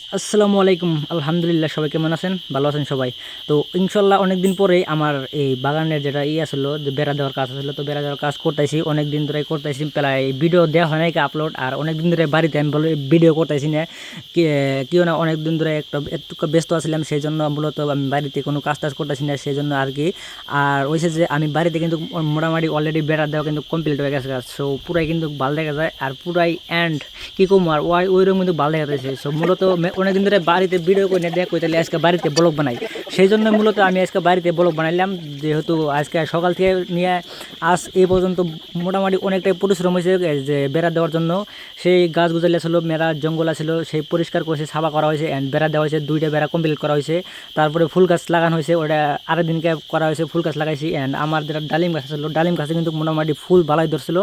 আসসালামু আলাইকুম। আলহামদুলিল্লাহ, সবাই কেমন আছেন? ভালো আছেন সবাই? তো ইনশাল্লাহ অনেকদিন পরেই আমার এই বাগানের যেটা ছিল যে বেড়া দেওয়ার কাজ ছিল, তো বেড়া দেওয়ার কাজ করতেছি, অনেক দিন ধরে করতেছি, প্রায় ভিডিও দেওয়া হয় নাই আপলোড, আর অনেক দিন ধরে বাড়িতে আমি বলে ভিডিও করতেছি না। কেউ না, অনেক দিন ধরে একটু ব্যস্ত আছিলাম, সেই জন্য মূলত আমি বাড়িতে কোনো কাজ টাজ করতেছি না, সেই জন্য আর কি। আর ওইসে যে আমি বাড়িতে কিন্তু মোটামুটি অলরেডি বেড়া দেওয়া কিন্তু কমপ্লিট হয়ে গেছে কাজ, সো পুরাই কিন্তু ভালো দেখা যায়, আর পুরাই এন্ড কি কম আর ওইরকম কিন্তু ভালো দেখা যাচ্ছে। সো মূলত অনেকদিন ধরে বাড়িতে ভিডিও করে না দেখ তাহলে আজকে বাড়িতে ব্লগ বানাই, সেই জন্য মূলত আমি আজকে বাড়িতে ব্লগ বানাইলাম। যেহেতু আজকে সকাল থেকে নিয়ে আজ এই পর্যন্ত মোটামুটি অনেকটাই পরিশ্রম হয়েছে যে বেড়া দেওয়ার জন্য। সেই গাছ গুজালি ছিল, মেরা জঙ্গল ছিল, সেই পরিষ্কার করেছে, সাফা করা হয়েছে, অ্যান্ড বেড়া দেওয়া হয়েছে, 2টা বেড়া কমপ্লিট করা হয়েছে। তারপরে ফুল গাছ লাগানো হয়েছে, ওটা আরেক দিনকে করা হয়েছে, ফুল গাছ লাগাইছি। অ্যান্ড আমার যেটা ডালিম গাছ ছিল, ডালিম গাছে কিন্তু মোটামুটি ফুল ভালোই ধরছিল,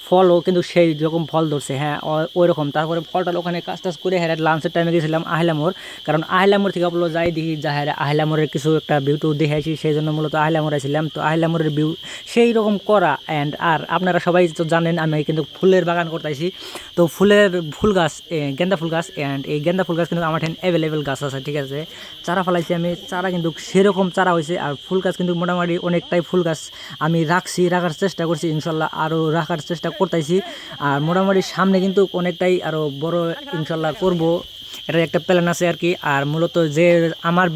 ফলও কিন্তু সেই রকম ফল ধরছে, হ্যাঁ ওই রকম। তারপরে ফলটাল ওখানে কাজ টাজ করে হ্যাঁ লাঞ্চের টাইমে গেছিলাম আহিলামোর, কারণ আহিলামোর থেকে আপনার যাই দেখি যা হ্যাঁ আহিলামোরের কিছু একটা ভিউটু দেখেছি, সেই জন্য মূলত আহিলামোর আসছিলাম। তো আহিলামোরের ভিউ সেই রকম করা। অ্যান্ড আর আপনারা সবাই তো জানেন আমি কিন্তু ফুলের বাগান করতেছি, তো ফুল গাছ, গেন্দা ফুল গাছ। অ্যান্ড এই গেন্দা ফুল গাছ কিন্তু আমার ঠেন অ্যাভেলেবেল গাছ আছে, ঠিক আছে। চারা ফেলাইছি আমি, চারা কিন্তু সেরকম চারা হয়েছে। আর ফুল গাছ কিন্তু মোটামুটি অনেকটাই ফুল গাছ আমি রাখার চেষ্টা করছি, ইনশাল্লাহ আরও রাখার চেষ্টা করতেছি। আর মোটামুটি সামনে কিন্তু অনেকটাই আরও বড় ইনশাল্লাহ করব, এটা একটা প্ল্যান আছে আর কি। আর মূলত যে আমার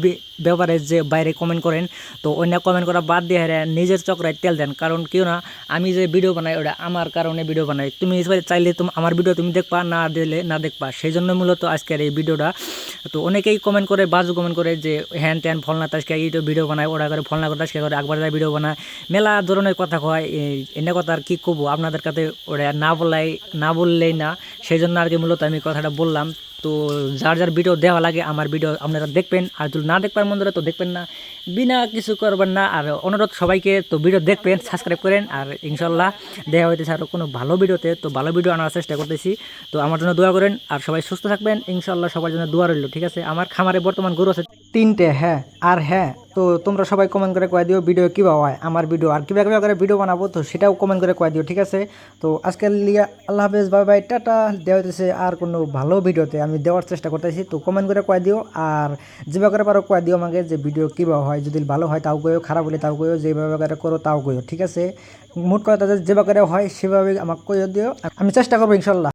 ব্যাপারে যে বাইরে কমেন্ট করেন, তো অন্য কমেন্ট করা বাদ দিয়ে হ্যাঁ নিজের চক্রায় তেল দেন, কারণ কেউ না, আমি যে ভিডিও বানাই ওটা আমার কারণে ভিডিও বানাই, তুমি চাইলে আমার ভিডিও তুমি দেখবা, না দিলে না দেখবা, সেই জন্য মূলত আজকের এই ভিডিওটা। তো অনেকেই কমেন্ট করে, বাজু কমেন্ট করে যে হ্যান ত্যান ফলনা তাজকে এই ভিডিও বানায়, ওরা করে ফলনা করে তাজকে করে একবার ভিডিও বানায়, মেলা ধরনের কথা কয়। এনে কথা আর কি কবো আপনাদের কাছে, ওরা না বললেই না, সেই জন্য আর কি মূলত আমি কথাটা বললাম। তো যার যার ভিডিও দেওয়া লাগে আমার ভিডিও আপনারা দেখবেন, আর যদি না দেখবার মন ধরে তো দেখবেন না, বিনা কিছু করবেন না। আর অনুরোধ সবাইকে, তো ভিডিও দেখবেন, সাবস্ক্রাইব করেন। আর ইনশাল্লাহ দেখা হইতেছে আরও কোনো ভালো ভিডিওতে, তো ভালো ভিডিও আনার চেষ্টা করতেছি। তো আমার জন্য দোয়া করেন, আর সবাই সুস্থ থাকবেন ইনশাল্লাহ, সবার জন্য দোয়া রইল, ঠিক আছে। আমার খামারে বর্তমান গরু আছে 3টে, হ্যাঁ। আর হ্যাঁ, তো তোমরা সবাই কমেন্ট করে কয়ে দিও ভিডিও কীভাবে হয় আমার ভিডিও, আর কীভাবে করে ভিডিও বানাবো, তো সেটাও কমেন্ট করে কয়ে দিও, ঠিক আছে। তো আজকের লিয়া আল্লাহ হাফেজ, বাই বাই, টাটা। দেওয়া হইতেছে আর কোনো ভালো ভিডিওতে আমি দেওয়ার চেষ্টা করতেছি, তো কমেন্ট করে কয়ে দিও। আর যেভাবে করে পারো কয়ে দিও আমাকে যে ভিডিও কীভাবে হয়, যদি ভালো হয় তাও কইও, খারাপ হলে তাও কইও, যেভাবে করে করো তাও কইও, ঠিক আছে। মোট কথা যেভাবে করে হয় সেভাবে আমাকে কইও দিও, আমি চেষ্টা করবো ইনশাল্লাহ।